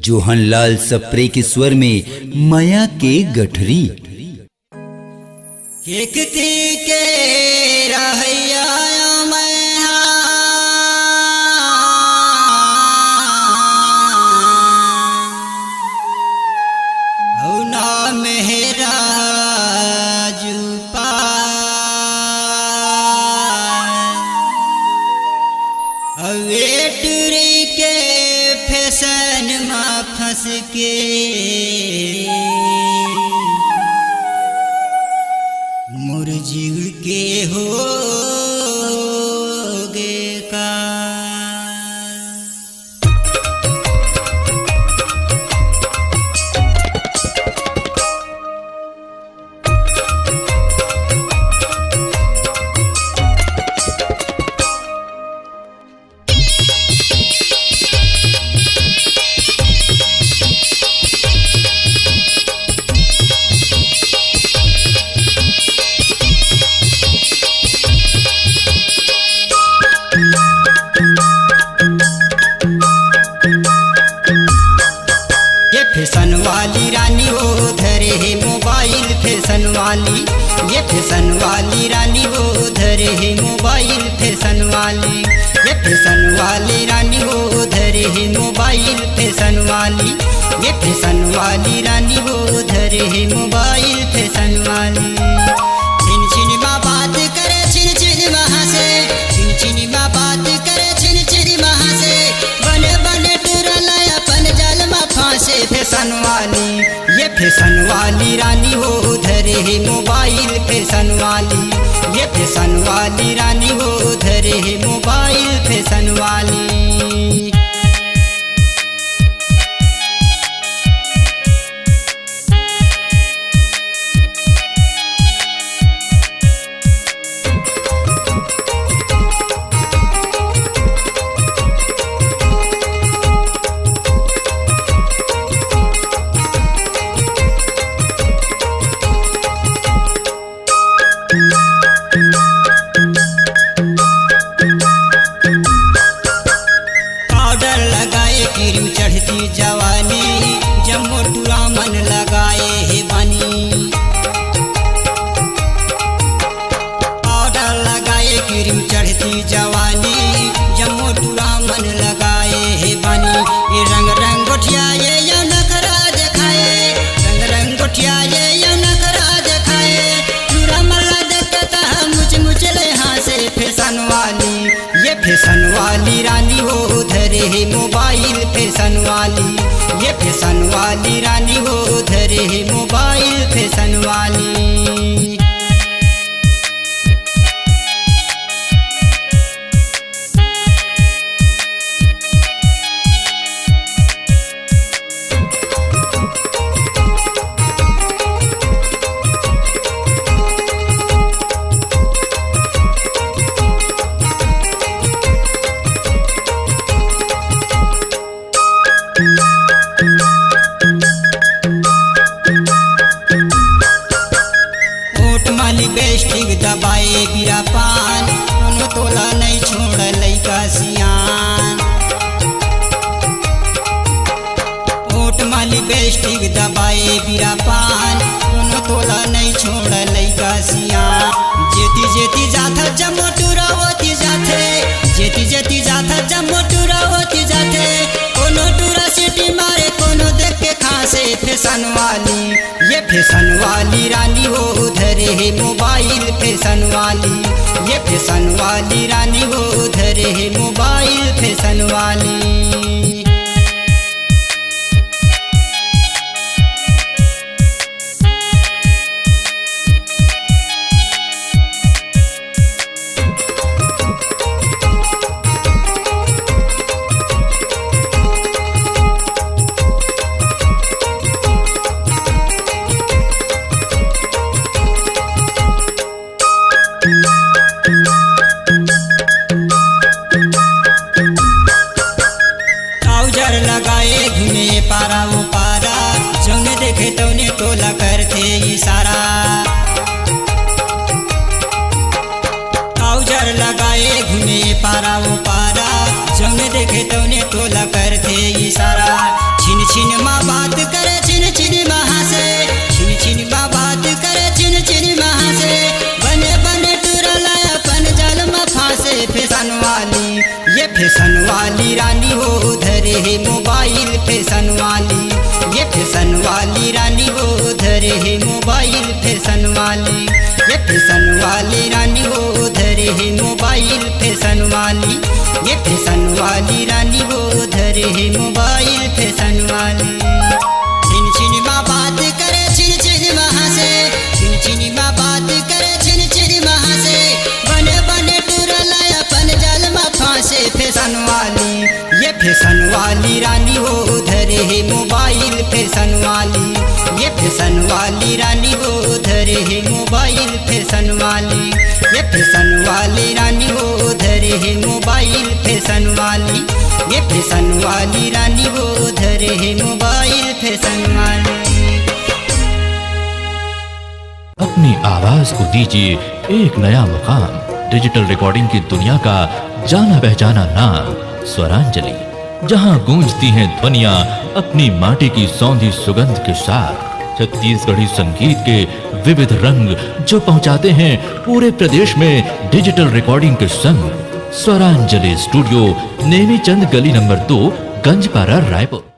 जोहनलाल सप्रे के स्वर में माया के गठरी। एक थी के रहैया मेरा जुपा वेटरी के फैशन में फंस के मोर जीव के हो गे का। फैशन वाली रानी वो धरे है मोबाइल फैशन वाली, ये फैशन वाली रानी वो धरे है मोबाइल फैशन वाली, ये फैशन वाली रानी वो धरे है मोबाइल फैशन वाली, ये फैशन वाली रानी वो धरे है मोबाइल फैशन वाली। छिन छिन माँ बात करे छिन छिन वहाँ से, छिन छिन माँ बात करे छिन छिन वहाँ से, बने बने टुरला अपन जल में फांसे। फैशन वाली, ये फैशन वाली रानी वो धरे है मोबाइल फैशन वाली, ये फैशन वाली रानी वो धरे है मोबाइल फैशन वाली। क्रीम चढ़ती जवानी जम्मो टूरा मन लगाए है बानी, पाउडर लगाए क्रीम चढ़ती जवानी जम्मो टूरा मन लगाए है बानी। ये रंग रंग गोठिया ये या नखरा दिखाए, रंग रंग गोठिया ये या नखरा दिखाए, टूरा मला देखता मुझ मुझले हासे। फैशन वाली, ये फैशन वाली रानी वो धरे है मोबाइल फैशन वाली, ये फैशन वाली रानी वो धरे है मोबाइल फैशन वाली। बेस्टिक दबाए बिरा पान, कोनो तोला नहीं छोड़ लैका सियान। ओट माली बेस्टिक दबाए बिरा पान, कोनो तोला नहीं छोड़ लैका सियान। जेती जेती जाथा जम्मो टूरा होती जाथे, जेती जेती जाथा जम्मो टूरा होती जाथे, कोनो टूरा सीटी मारे कोनो देख के खासे। फैशन वाली, ये फैशन वाली रानी वो धरे है मोबाइल फैशन वाली, ये फैशन वाली रानी वो धरे है मोबाइल फैशन वाली। लगाए घूमे पारा वो पारा, जौने देखे तौने टोला करते इशारा। औजार लगाए घूमे पारा वो पारा, जौने देखे तौने टोला करते इशारा। छिन छिन माँ बात करे छिन छिन महा से, छिन छिन माँ बात करे छिन छिन महा से, बने बने टुरला अपन जल में फांसे। फैशन वाली ये फैशन वाली रानी हो धरे है मोबाइल फैशन वाली, ये फैशन वाली रानी हो धरे है मोबाइल फैशन वाली, ये फैशन वाली रानी हो धरे है मोबाइल फैशन वाली, ये फैशन वाली रानी हो धरे है मोबाइल फैशन वाली। छिन छिन माँ बात करे छिन छिन महा से, छिन छिन माँ बात करे छिन छिन महा से, बने बने टुरला अपन जल में फांसे। फैशन वाली ये फैशन वाली रानी हो धरे है मोबाइल फैशन वाली, ये फैशन वाली रानी हो धरे है मोबाइल फैशन वाली, ये फैशन वाली रानी हो धरे है मोबाइल फैशन वाली, ये फैशन वाली रानी हो धरे है मोबाइल फैशन वाली। अपनी आवाज को दीजिए एक नया मुकाम। डिजिटल रिकॉर्डिंग की दुनिया का जाना पहचाना नाम स्वरांजलि, जहां गूंजती हैं ध्वनियां अपनी माटी की सौंधी सुगंध के साथ। छत्तीसगढ़ी संगीत के विविध रंग जो पहुंचाते हैं पूरे प्रदेश में डिजिटल रिकॉर्डिंग के संग। स्वरांजलि स्टूडियो, नेमी चंद गली नंबर 2, गंजपारा, रायपुर।